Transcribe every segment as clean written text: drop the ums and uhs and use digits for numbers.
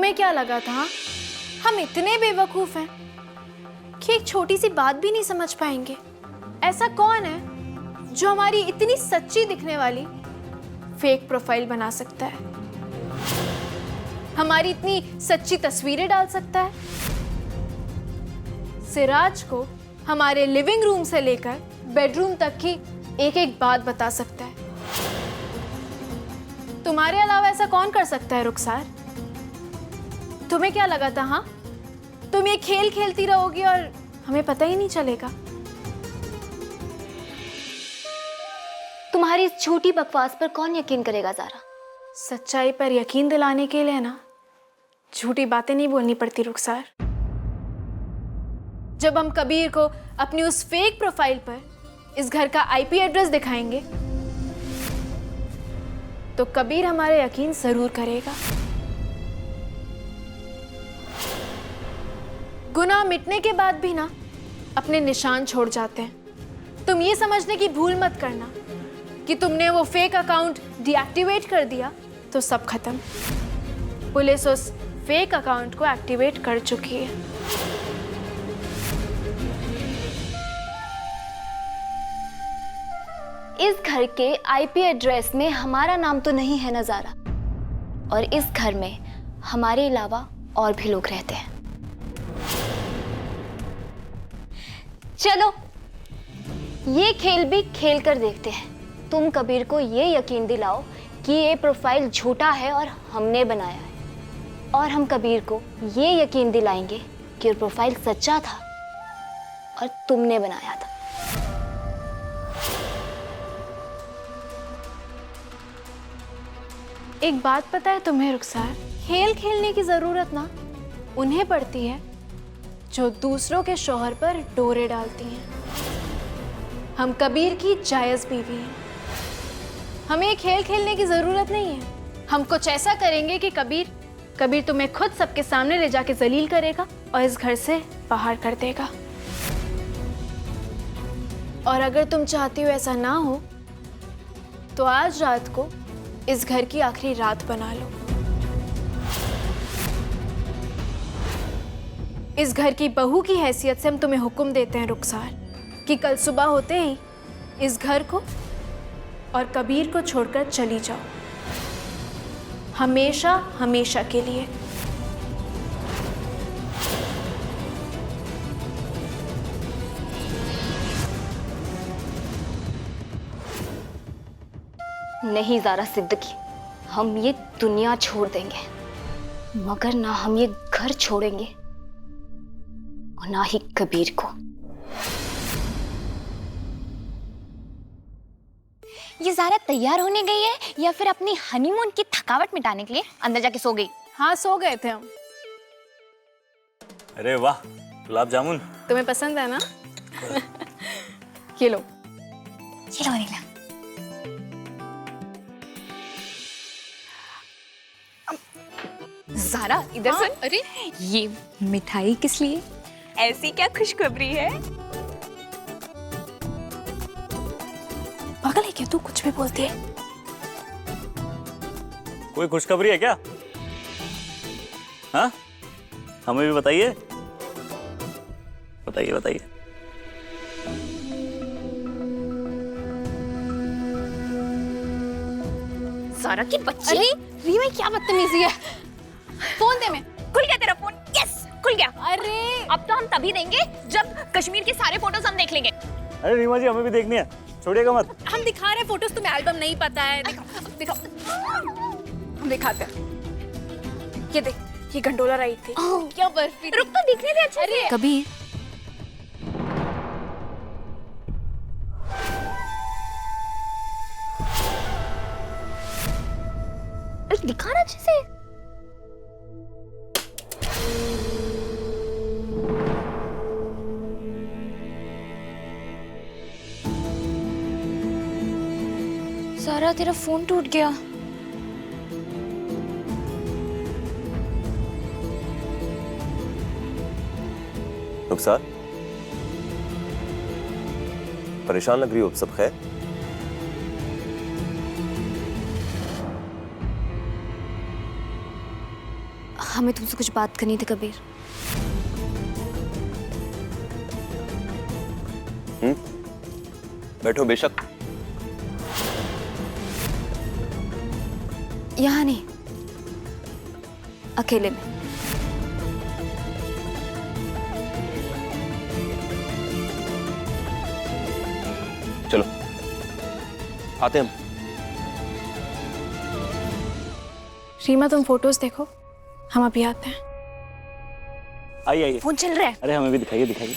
तुम्हें क्या लगा था? हम इतने बेवकूफ हैं कि एक छोटी सी बात भी नहीं समझ पाएंगे? ऐसा कौन है जो हमारी इतनी सच्ची दिखने वाली फेक प्रोफाइल बना सकता है, हमारी इतनी सच्ची तस्वीरें डाल सकता है, सिराज को हमारे लिविंग रूम से लेकर बेडरूम तक की एक एक बात बता सकता है? तुम्हारे अलावा ऐसा कौन कर सकता है रुखसार? तुम्हें क्या लगा था? हाँ, तुम ये खेल खेलती रहोगी और हमें पता ही नहीं चलेगा? तुम्हारी इस झूठी बकवास पर कौन यकीन करेगा ज़ारा? सच्चाई पर यकीन दिलाने के लिए ना झूठी बातें नहीं बोलनी पड़ती रुखसार। जब हम कबीर को अपनी उस फेक प्रोफाइल पर इस घर का आईपी एड्रेस दिखाएंगे तो कबीर हमारे यकीन जरूर करेगा। गुनाह मिटने के बाद भी ना अपने निशान छोड़ जाते हैं। तुम ये समझने की भूल मत करना कि तुमने वो फेक अकाउंट डीएक्टिवेट कर दिया तो सब खत्म। पुलिस उस फेक अकाउंट को एक्टिवेट कर चुकी है। इस घर के आईपी एड्रेस में हमारा नाम तो नहीं है ना ज़ारा, और इस घर में हमारे अलावा और भी लोग रहते हैं। चलो ये खेल भी खेल कर देखते हैं। तुम कबीर को ये यकीन दिलाओ कि ये प्रोफाइल झूठा है और हमने बनाया है, और हम कबीर को ये यकीन दिलाएंगे कि ये प्रोफाइल सच्चा था और तुमने बनाया था। एक बात पता है तुम्हें रुखसार, खेल खेलने की जरूरत ना उन्हें पड़ती है जो दूसरों के शौहर पर डोरे डालती हैं। हम कबीर की जायज बीवी हैं। हमें खेल खेलने की जरूरत नहीं है। हम कुछ ऐसा करेंगे कि कबीर तुम्हें खुद सबके सामने ले जाके जलील करेगा और इस घर से बाहर कर देगा। और अगर तुम चाहती हो ऐसा ना हो तो आज रात को इस घर की आखिरी रात बना लो। इस घर की बहू की हैसियत से हम तुम्हें हुक्म देते हैं रुखसार कि कल सुबह होते ही इस घर को और कबीर को छोड़कर चली जाओ, हमेशा हमेशा के लिए। नहीं ज़ारा सिद्दीकी, हम ये दुनिया छोड़ देंगे मगर ना हम ये घर छोड़ेंगे और ना ही कबीर को। ये ज़ारा तैयार होने गई है या फिर अपनी हनीमून की थकावट मिटाने के लिए अंदर जाके सो गई? हाँ, सो गए थे हम। अरे वाह, गुलाब जामुन तुम्हें पसंद है ना? ये लो। चलो नीला। ज़ारा इधर सुन। अरे ये मिठाई किस लिए? ऐसी क्या खुशखबरी है? पागल है क्या तू? कुछ भी बोलती है। कोई खुशखबरी है क्या? हाँ, हमें भी बताइए, बताइए बताइए। ज़ारा की बच्ची। अरे रीमा, क्या बदतमीजी है? फोन दे। मैं खुल गया तेरा फोन। यस, खुल गया। अरे अब तो हम तभी देंगे जब कश्मीर के सारे फोटोज हम देख लेंगे। अरे रीमा जी, हमें भी देखनी है, छोड़िएगा मत। हम दिखा रहे फोटोज, तुम्हें एल्बम नहीं पता है? दिखाओ दिखाओ। हम दिखाते हैं। ये देख, ये गंडोला राइड थी। क्या बर्फी। रुक तो दिखने दे अच्छे से। कबीर, दिखा ना अच्छे से। ज़ारा, तेरा फोन टूट गया। रुखसार, परेशान लग रही हो, सब खैर? हमें तुमसे कुछ बात करनी थी कबीर। बैठो बेशक। यहाँ नहीं, अकेले में। चलो आते हम। रीमा तुम फोटोज देखो, हम अभी आते हैं। आइए आइए। फोन चल रहा है। अरे हमें भी दिखाइए दिखाइए।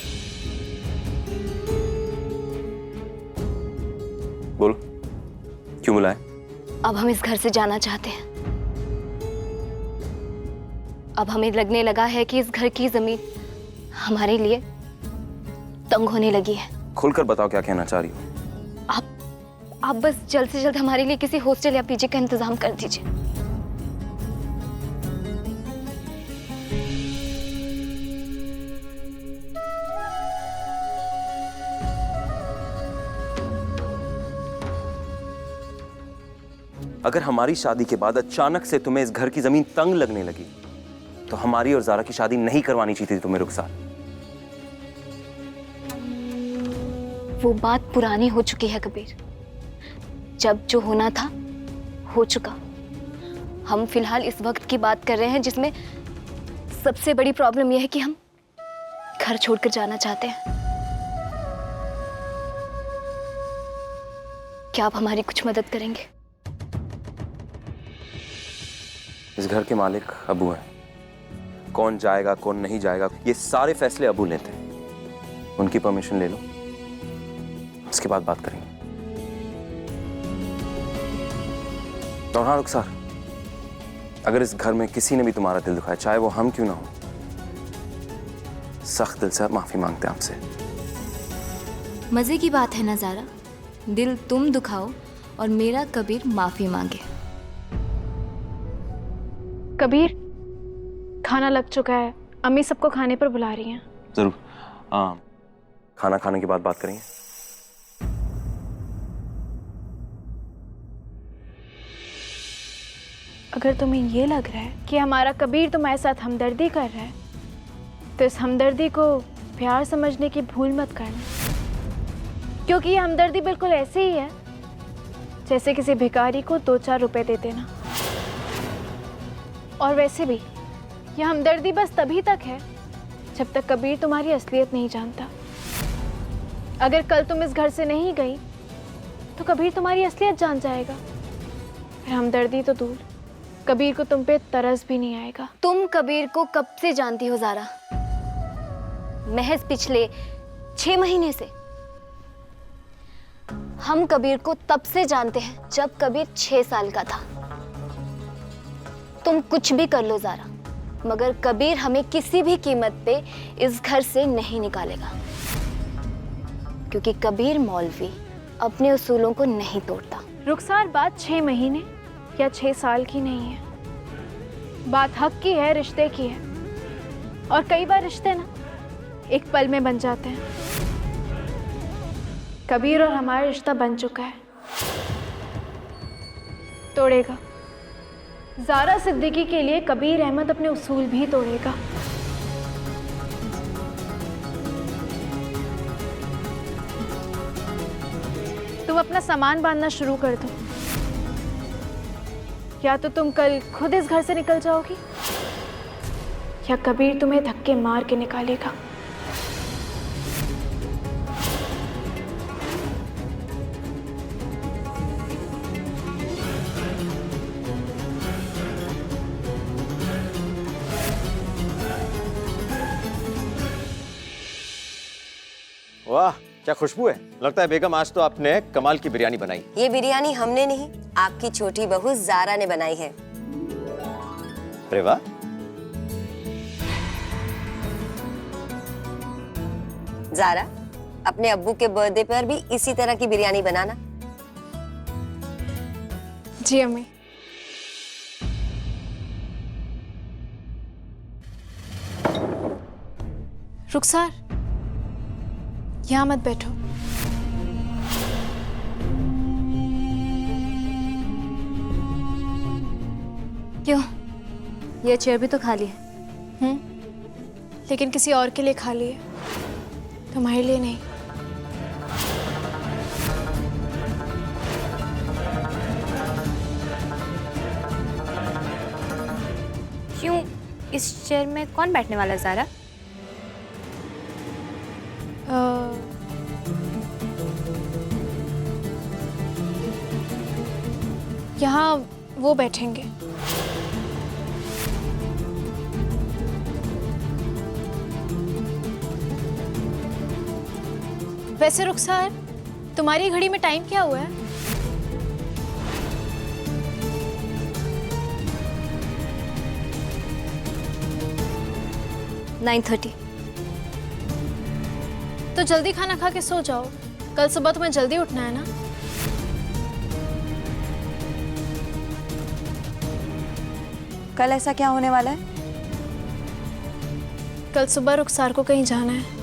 बोलो क्यों बुलाए? अब हम इस घर से जाना चाहते हैं। अब हमें लगने लगा है कि इस घर की जमीन हमारे लिए तंग होने लगी है। खुलकर बताओ क्या कहना चाह रही हो। आप बस जल्द से जल्द हमारे लिए किसी हॉस्टल या पीजी का इंतजाम कर दीजिए। अगर हमारी शादी के बाद अचानक से तुम्हें इस घर की जमीन तंग लगने लगी तो हमारी और जारा की शादी नहीं करवानी चाहिए थी तुम्हें रुखसार। वो बात पुरानी हो चुकी है कबीर। जब जो होना था हो चुका। हम फिलहाल इस वक्त की बात कर रहे हैं जिसमें सबसे बड़ी प्रॉब्लम यह है कि हम घर छोड़कर जाना चाहते हैं। क्या आप हमारी कुछ मदद करेंगे? इस घर के मालिक अबू हैं। कौन जाएगा कौन नहीं जाएगा ये सारे फैसले अबू लेते हैं। उनकी परमिशन ले लो, उसके बाद बात करेंगे। और हाँ रुखसार, अगर इस घर में किसी ने भी तुम्हारा दिल दुखाया, चाहे वो हम क्यों ना हो, सख्त दिल से माफी मांगते हैं आपसे। मजे की बात है ना ज़ारा, दिल तुम दुखाओ और मेरा कबीर माफी मांगे। कबीर, खाना लग चुका है, अम्मी सबको खाने पर बुला रही हैं। जरूर। हाँ, खाना खाने के बाद बात करेंगे। अगर तुम्हें ये लग रहा है कि हमारा कबीर तुम्हारे साथ हमदर्दी कर रहा है, तो इस हमदर्दी को प्यार समझने की भूल मत करना, क्योंकि ये हमदर्दी बिल्कुल ऐसे ही है जैसे किसी भिखारी को 2-4 रुपए दे देना। और वैसे भी यह हमदर्दी बस तभी तक है जब तक कबीर तुम्हारी असलियत नहीं जानता। अगर कल तुम इस घर से नहीं गई तो कबीर तुम्हारी असलियत जान जाएगा, फिर हमदर्दी तो दूर, कबीर को तुम पे तरस भी नहीं आएगा। तुम कबीर को कब से जानती हो ज़ारा? महज पिछले 6 महीने से। हम कबीर को तब से जानते हैं जब कबीर 6 साल का था। तुम कुछ भी कर लो ज़ारा, मगर कबीर हमें किसी भी कीमत पे इस घर से नहीं निकालेगा, क्योंकि कबीर मौलवी अपने उसूलों को नहीं तोड़ता। रुखसार, बात 6 महीने या 6 साल की नहीं है, बात हक की है, रिश्ते की है। और कई बार रिश्ते ना एक पल में बन जाते हैं। कबीर और हमारा रिश्ता बन चुका है, तोड़ेगा। ज़ारा सिद्दीकी के लिए कबीर अहमद अपने उसूल भी तोड़ेगा। तुम अपना सामान बांधना शुरू कर दो, या तो तुम कल खुद इस घर से निकल जाओगी या कबीर तुम्हें धक्के मार के निकालेगा। वाह, क्या खुशबू है। लगता है बेगम आज तो आपने कमाल की बिरयानी बनाई। ये बिरयानी हमने नहीं, आपकी छोटी बहू ज़ारा ने बनाई है। अरे वाह। ज़ारा, अपने अब्बू के बर्थडे पर भी इसी तरह की बिरयानी बनाना। जी अम्मी। रुखसार, यहाँ मत बैठो। क्यों? ये चेयर भी तो खाली है। लेकिन किसी और के लिए खाली है, तुम्हारे लिए नहीं। क्यों, इस चेयर में कौन बैठने वाला है ज़ारा? यहाँ वो बैठेंगे। वैसे रुखसार, तुम्हारी घड़ी में टाइम क्या हुआ है? नाइन 30। तो जल्दी खाना खा के सो जाओ, कल सुबह तुम्हें जल्दी उठना है ना। कल ऐसा क्या होने वाला है? कल सुबह रुखसार को कहीं जाना है।